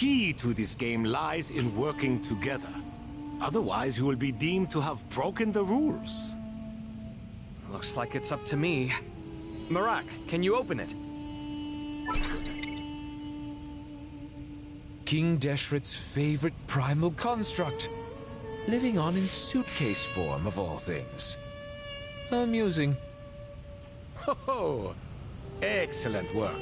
Key to this game lies in working together. Otherwise, you will be deemed to have broken the rules. Looks like it's up to me. Marak, can you open it? King Deshret's favorite primal construct. Living on in suitcase form, of all things. Amusing. Ho ho! Excellent work.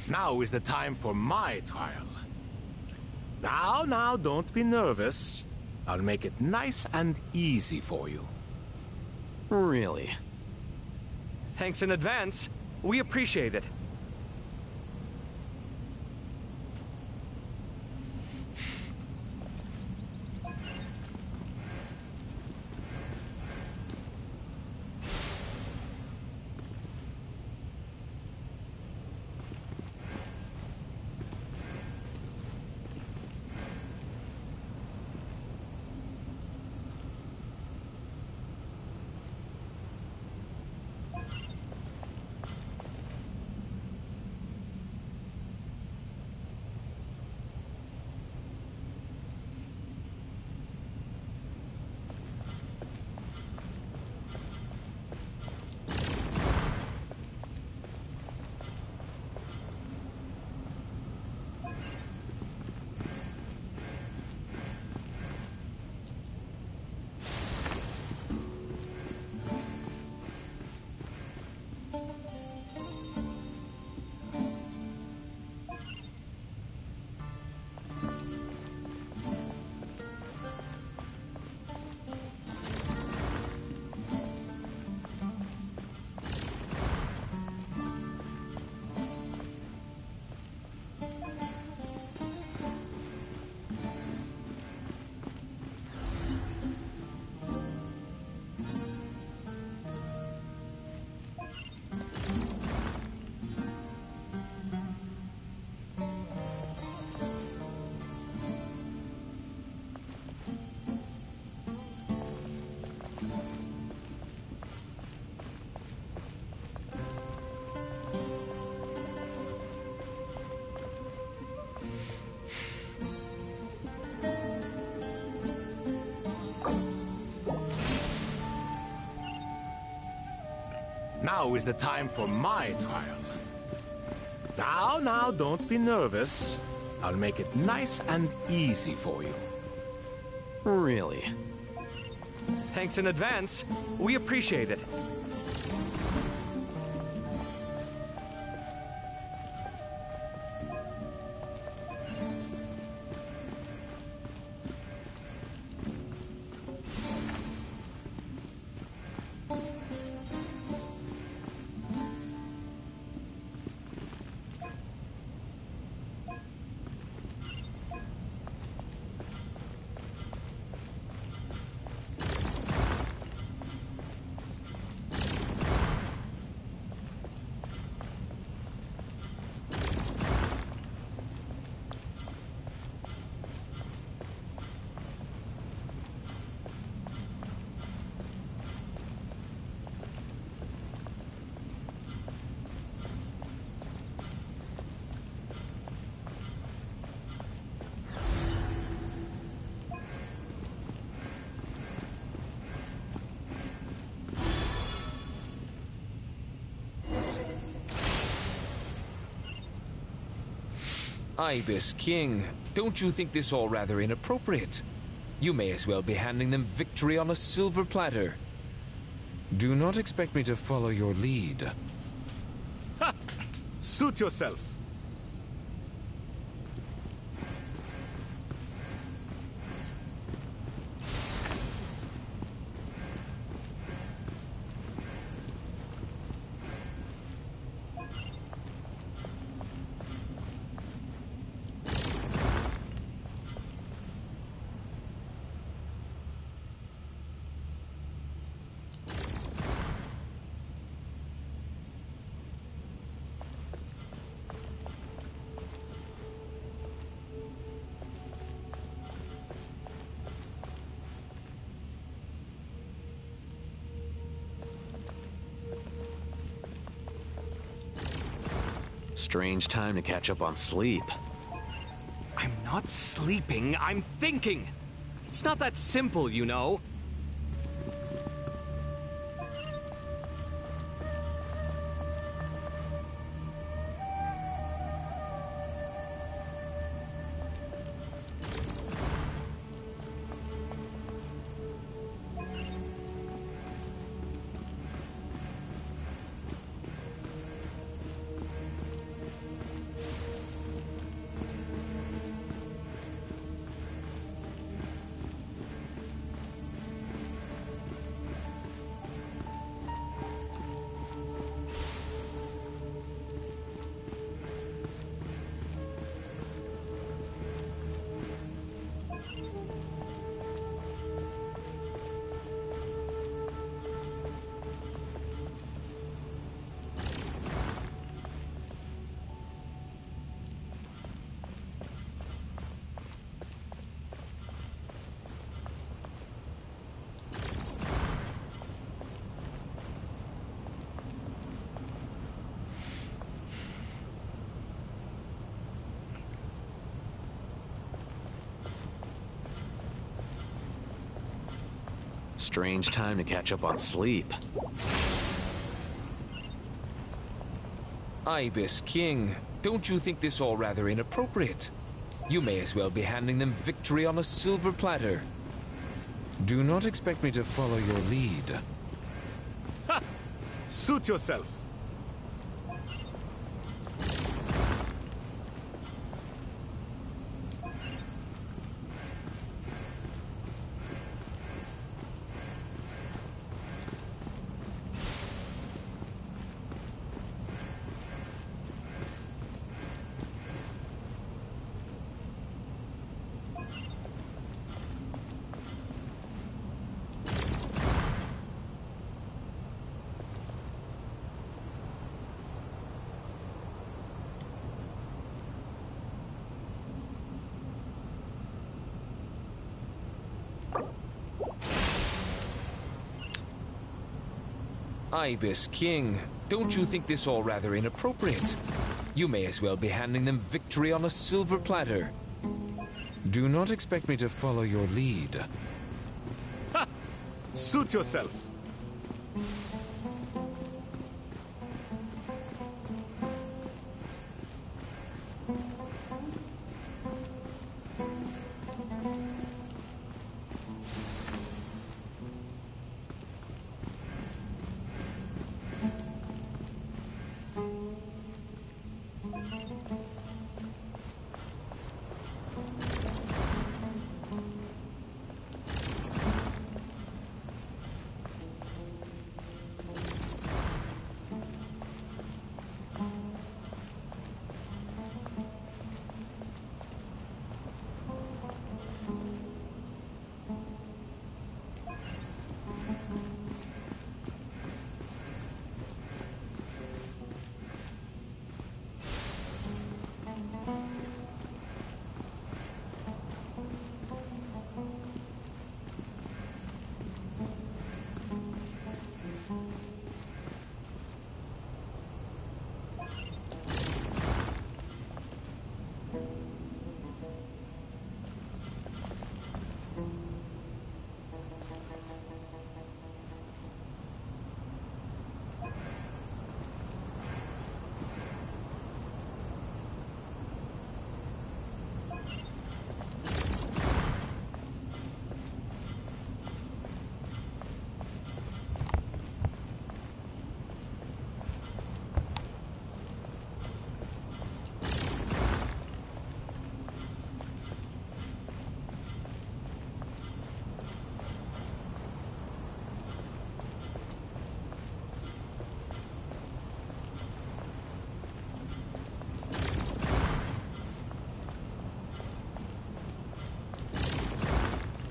Now is the time for my trial. Now, don't be nervous. I'll make it nice and easy for you. Really? Thanks in advance. We appreciate it. Now is the time for my trial. Now, don't be nervous. I'll make it nice and easy for you. Really? Thanks in advance. We appreciate it. Ibis King, don't you think this all rather inappropriate? You may as well be handing them victory on a silver platter. Do not expect me to follow your lead. Ha! Suit yourself. Strange time to catch up on sleep. I'm not sleeping, I'm thinking! It's not that simple, you know. Strange time to catch up on sleep. Ibis King, don't you think this all rather inappropriate? You may as well be handing them victory on a silver platter. Do not expect me to follow your lead. Ha! Suit yourself. Ibis King, don't you think this all rather inappropriate? You may as well be handing them victory on a silver platter. Do not expect me to follow your lead. Ha! Suit yourself.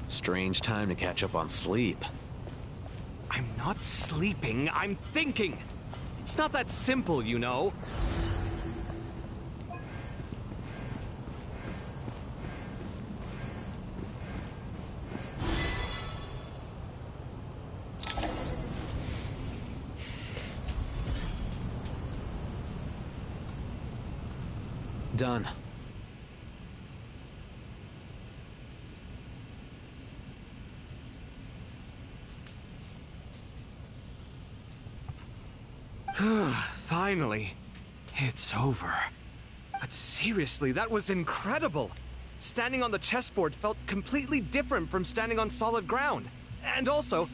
Strange time to catch up on sleep. I'm not sleeping, I'm thinking! It's not that simple, you know. Done. Finally. It's over. But seriously, that was incredible. Standing on the chessboard felt completely different from standing on solid ground. And also...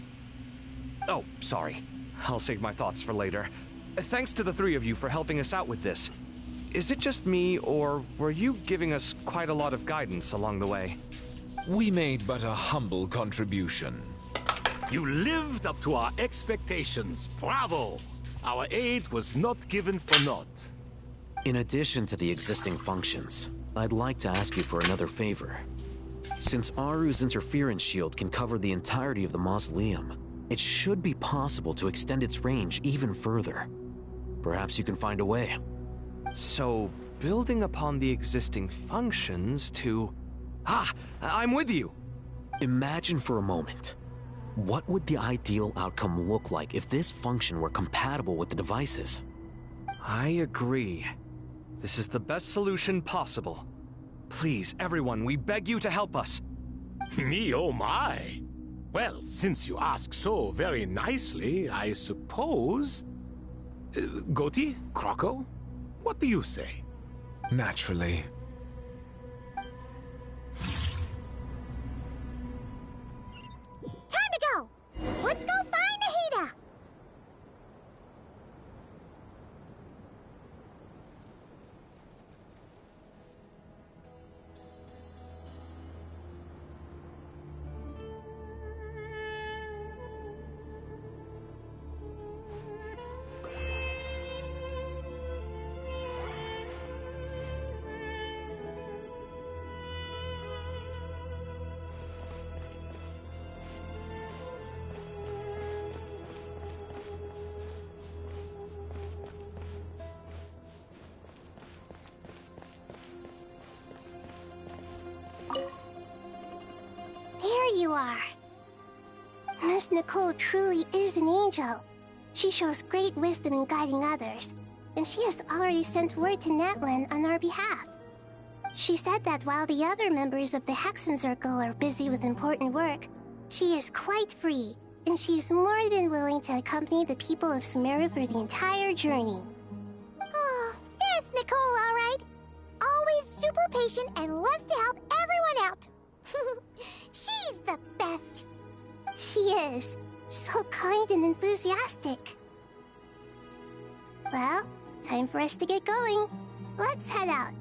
Oh, sorry. I'll save my thoughts for later. Thanks to the three of you for helping us out with this. Is it just me, or were you giving us quite a lot of guidance along the way? We made but a humble contribution. You lived up to our expectations. Bravo! Our aid was not given for naught. In addition to the existing functions, I'd like to ask you for another favor. Since Aru's interference shield can cover the entirety of the mausoleum, it should be possible to extend its range even further. Perhaps you can find a way. So, building upon the existing functions to... Ah! I'm with you! Imagine for a moment. What would the ideal outcome look like if this function were compatible with the devices? I agree. This is the best solution possible. Please, everyone, we beg you to help us. Me, oh my! Well, since you ask so very nicely, I suppose... Goti? Croco? What do you say? Naturally. Time to go! Let's go find Nahida! There you are. Miss Nicole truly is an angel. She shows great wisdom in guiding others, and she has already sent word to Natlan on our behalf. She said that while the other members of the Hexen Circle are busy with important work, she is quite free, and she is more than willing to accompany the people of Sumeru for the entire journey. Oh, yes, Nicole, all right. Always super patient and loves to help everyone out. She's the best. She is. So kind and enthusiastic. Well, time for us to get going. Let's head out.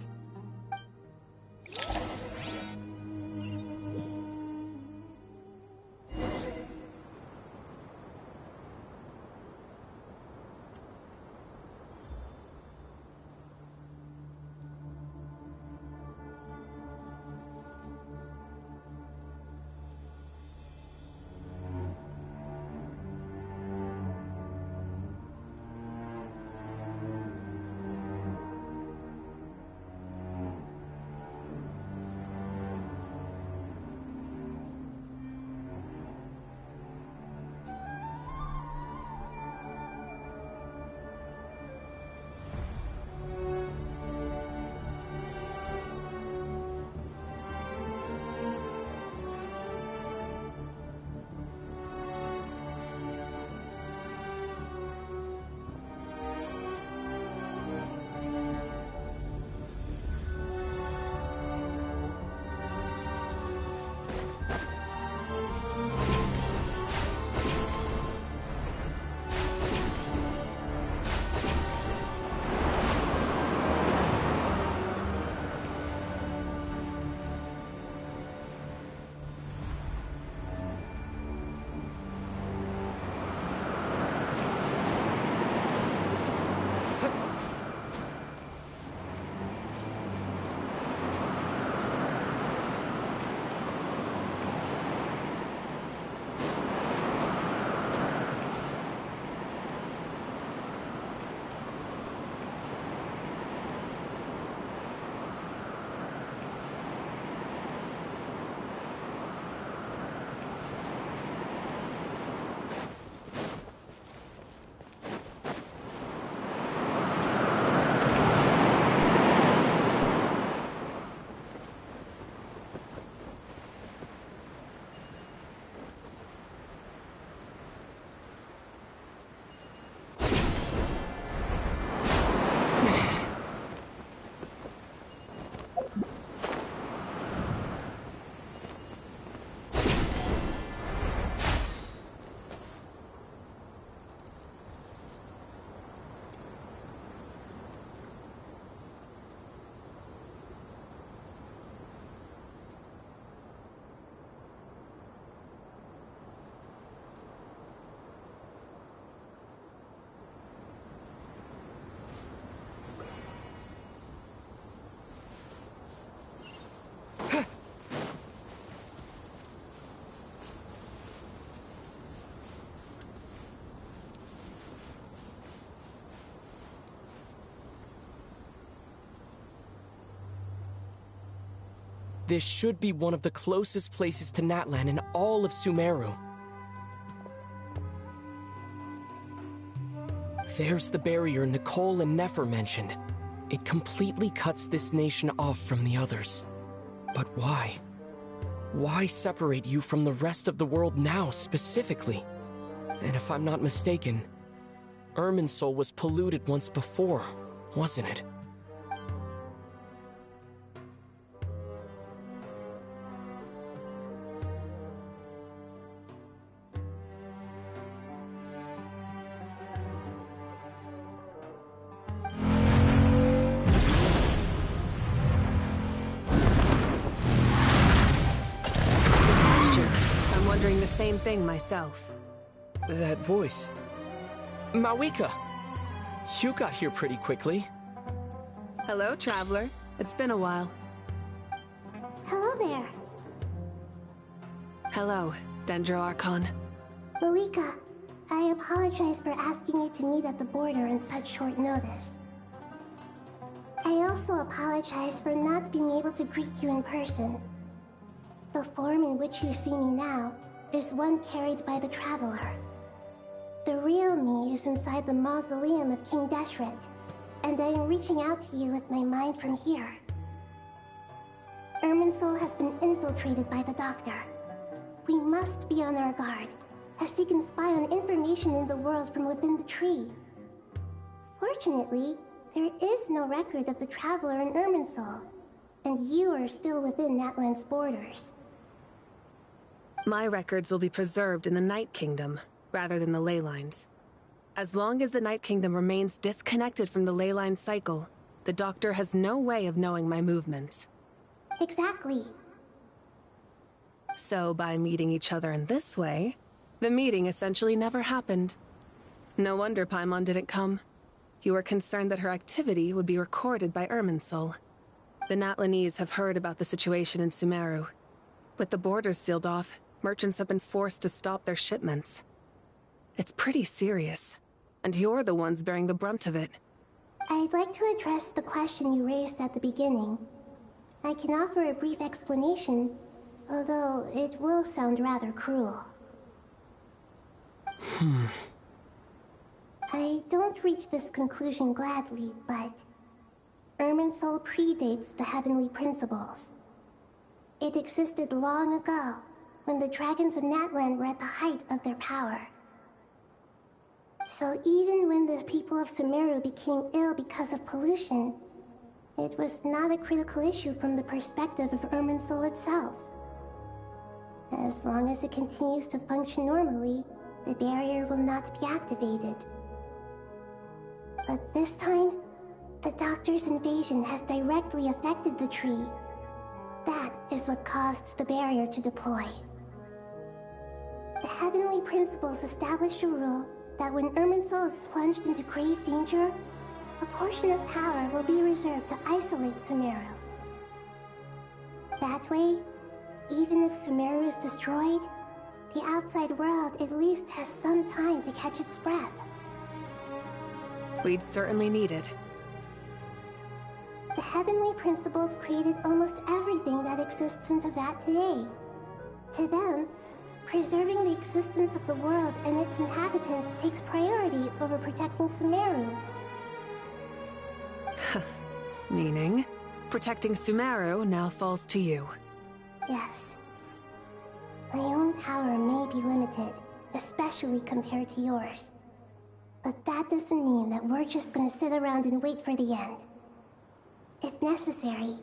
This should be one of the closest places to Natlan in all of Sumeru. There's the barrier Nicole and Nefer mentioned. It completely cuts this nation off from the others. But why? Why separate you from the rest of the world now, specifically? And if I'm not mistaken, Irminsul was polluted once before, wasn't it? I'm wondering the same thing myself. That voice. Mawika! You got here pretty quickly. Hello, traveler. It's been a while. Hello there. Hello, Dendro Archon. Mawika, I apologize for asking you to meet at the border on such short notice. I also apologize for not being able to greet you in person. The form in which you see me now is one carried by the Traveler. The real me is inside the mausoleum of King Deshret, and I am reaching out to you with my mind from here. Irminsul has been infiltrated by the Doctor. We must be on our guard, as he can spy on information in the world from within the tree. Fortunately, there is no record of the Traveler in Irminsul, and you are still within Natlan's borders. My records will be preserved in the Night Kingdom, rather than the ley lines. As long as the Night Kingdom remains disconnected from the ley line cycle, the Doctor has no way of knowing my movements. Exactly. So by meeting each other in this way, the meeting essentially never happened. No wonder Paimon didn't come. You were concerned that her activity would be recorded by Irminsul. The Natlanese have heard about the situation in Sumeru. With the borders sealed off, merchants have been forced to stop their shipments. It's pretty serious, and you're the ones bearing the brunt of it. I'd like to address the question you raised at the beginning. I can offer a brief explanation, although it will sound rather cruel. I don't reach this conclusion gladly, but Irminsul predates the heavenly principles. It existed long ago, when the dragons of Natlan were at the height of their power. So even when the people of Sumeru became ill because of pollution, it was not a critical issue from the perspective of Irminsul itself. As long as it continues to function normally, the barrier will not be activated. But this time, the Doctor's invasion has directly affected the tree. That is what caused the barrier to deploy. The heavenly principles established a rule that when Irminsul is plunged into grave danger, a portion of power will be reserved to isolate Sumeru. That way, even if Sumeru is destroyed, the outside world at least has some time to catch its breath. We'd certainly need it. The heavenly principles created almost everything that exists in Teyvat today. To them, preserving the existence of the world and its inhabitants takes priority over protecting Sumeru. Meaning, protecting Sumeru now falls to you. Yes. My own power may be limited, especially compared to yours. But that doesn't mean that we're just gonna sit around and wait for the end. If necessary,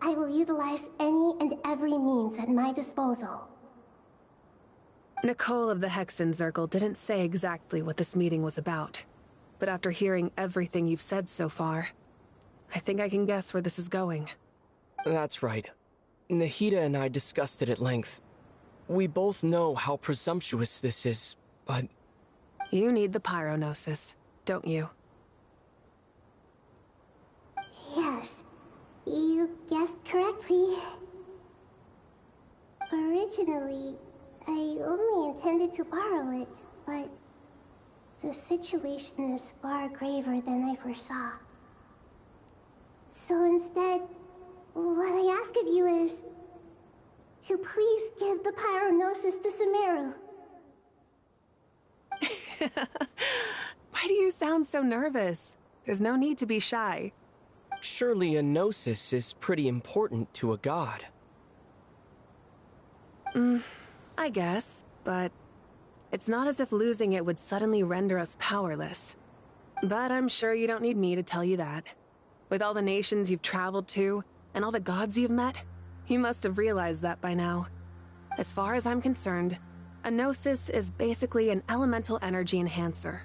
I will utilize any and every means at my disposal. Nicole of the Hexen Circle didn't say exactly what this meeting was about. But after hearing everything you've said so far, I think I can guess where this is going. That's right. Nahida and I discussed it at length. We both know how presumptuous this is, but... You need the pyronosis, don't you? Yes, you guessed correctly. Originally, I only intended to borrow it, but the situation is far graver than I foresaw. So instead, What I ask of you is to please give the pyronosis to Sumeru. Why do you sound so nervous? There's no need to be shy. Surely a gnosis is pretty important to a god. I guess, but it's not as if losing it would suddenly render us powerless. But I'm sure you don't need me to tell you that. With all the nations you've traveled to, and all the gods you've met, you must have realized that by now. As far as I'm concerned, a gnosis is basically an elemental energy enhancer.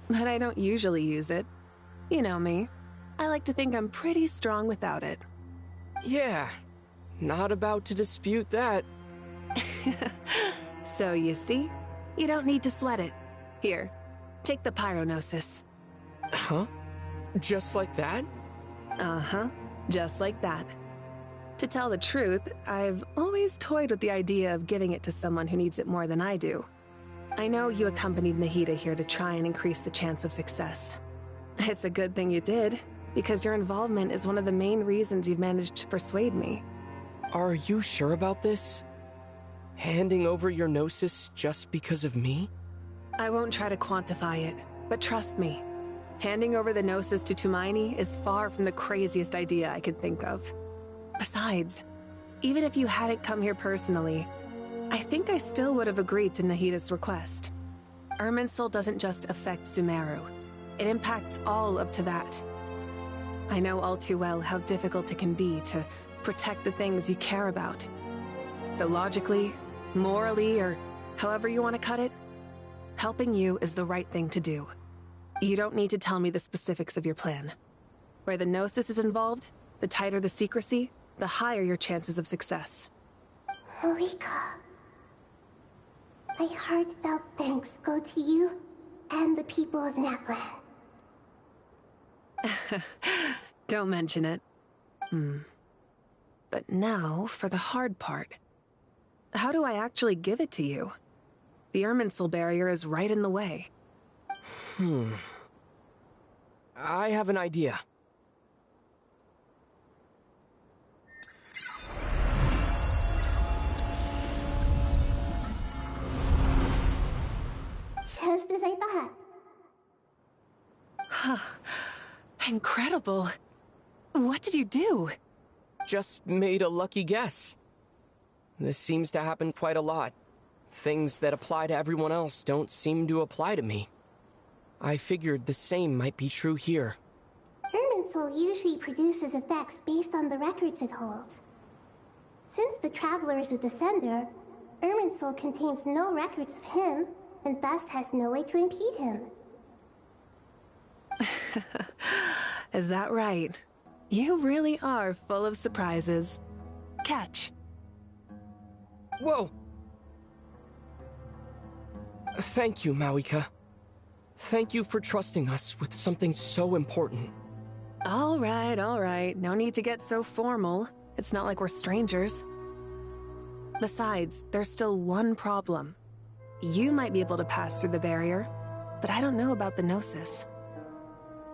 But I don't usually use it. You know me. I like to think I'm pretty strong without it. Yeah, not about to dispute that. So you see, you don't need to sweat it. Here, take the pyronosis. Huh? Just like that? Uh-huh, just like that. To tell the truth, I've always toyed with the idea of giving it to someone who needs it more than I do. I know you accompanied Nahida here to try and increase the chance of success. It's a good thing you did, because your involvement is one of the main reasons you've managed to persuade me. Are you sure about this? Handing over your gnosis just because of me? I won't try to quantify it, but trust me, handing over the gnosis to Tumaini is far from the craziest idea I could think of. Besides, even if you hadn't come here personally, I think I still would have agreed to Nahida's request. Irminsul doesn't just affect Sumeru. It impacts all of Teyvat. I know all too well how difficult it can be to protect the things you care about. So logically, morally, or however you want to cut it, helping you is the right thing to do. You don't need to tell me the specifics of your plan. Where the gnosis is involved, the tighter the secrecy, the higher your chances of success. Marika, my heartfelt thanks go to you and the people of Natlan. Don't mention it. But now for the hard part. How do I actually give it to you? The Irminsul barrier is right in the way. I have an idea. Just as I thought. Incredible. What did you do? Just made a lucky guess. This seems to happen quite a lot. Things that apply to everyone else don't seem to apply to me. I figured the same might be true here. Irminsul usually produces effects based on the records it holds. Since the Traveler is a Descender, Irminsul contains no records of him, and thus has no way to impede him. Is that right? You really are full of surprises. Catch. Whoa! Thank you, Mawika. Thank you for trusting us with something so important. All right. No need to get so formal. It's not like we're strangers. Besides, there's still one problem. You might be able to pass through the barrier, but I don't know about the Gnosis.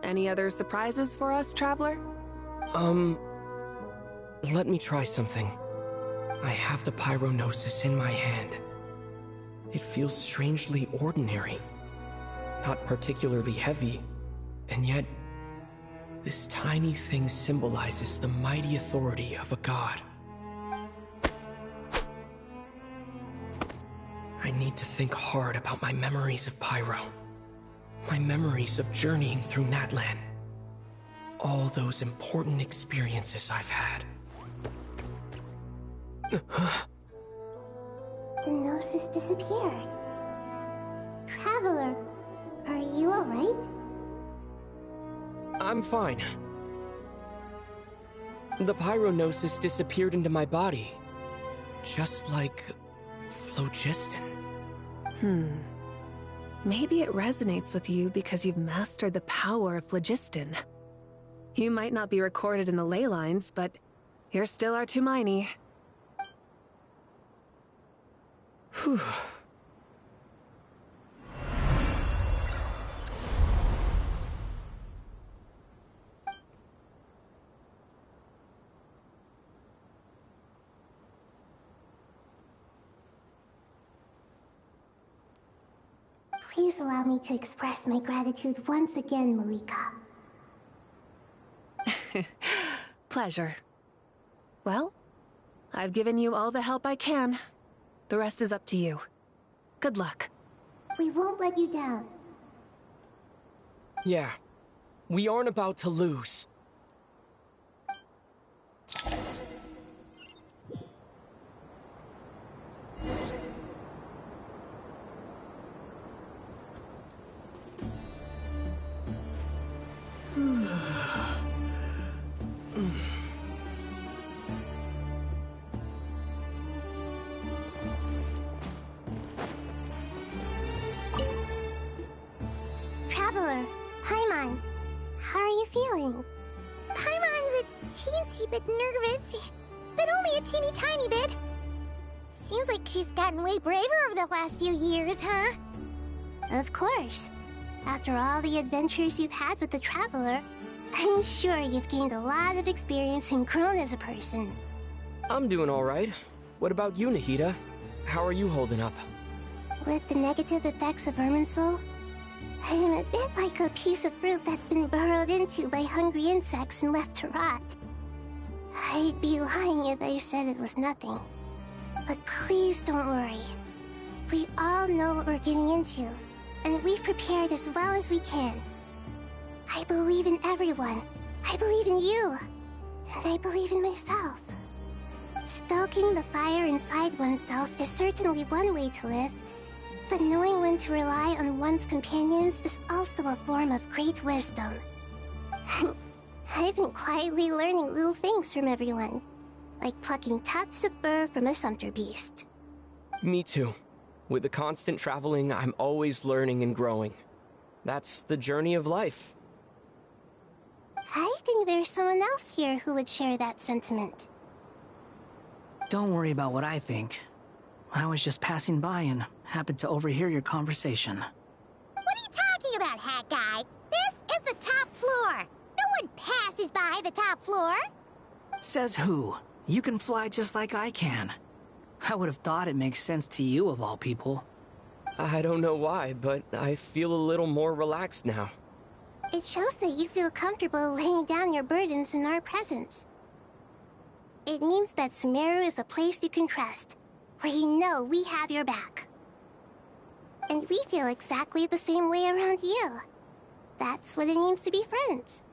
Any other surprises for us, Traveler? Let me try something. I have the pyronosis in my hand. It feels strangely ordinary. Not particularly heavy, and yet this tiny thing symbolizes the mighty authority of a god. I need to think hard about my memories of Pyro. My memories of journeying through Natlan. All those important experiences I've had. The Gnosis disappeared. Traveler, are you alright? I'm fine. The pyronosis disappeared into my body. Just like phlogiston. Maybe it resonates with you because you've mastered the power of phlogiston. You might not be recorded in the ley lines, but you're still our Tumaini. Whew. Please allow me to express my gratitude once again, Malika. Pleasure. Well, I've given you all the help I can. The rest is up to you. Good luck. We won't let you down. Yeah. We aren't about to lose. Traveler, Paimon, how are you feeling? Paimon's a teensy bit nervous, but only a teeny tiny bit. Seems like she's gotten way braver over the last few years, huh? Of course. After all the adventures you've had with the Traveler, I'm sure you've gained a lot of experience and grown as a person. I'm doing all right. What about you, Nahida? How are you holding up? With the negative effects of Irminsul, I'm a bit like a piece of fruit that's been burrowed into by hungry insects and left to rot. I'd be lying if I said it was nothing. But please don't worry. We all know what we're getting into, and we've prepared as well as we can. I believe in everyone. I believe in you. And I believe in myself. Stoking the fire inside oneself is certainly one way to live, but knowing when to rely on one's companions is also a form of great wisdom. I've been quietly learning little things from everyone, like plucking tufts of fur from a sumpter beast. Me too. With the constant traveling, I'm always learning and growing. That's the journey of life. I think there's someone else here who would share that sentiment. Don't worry about what I think. I was just passing by and happened to overhear your conversation. What are you talking about, Hat Guy? This is the top floor. No one passes by the top floor. Says who? You can fly just like I can. I would have thought it makes sense to you of all people. I don't know why, but I feel a little more relaxed now. It shows that you feel comfortable laying down your burdens in our presence. It means that Sumeru is a place you can trust, where you know we have your back. And we feel exactly the same way around you. That's what it means to be friends.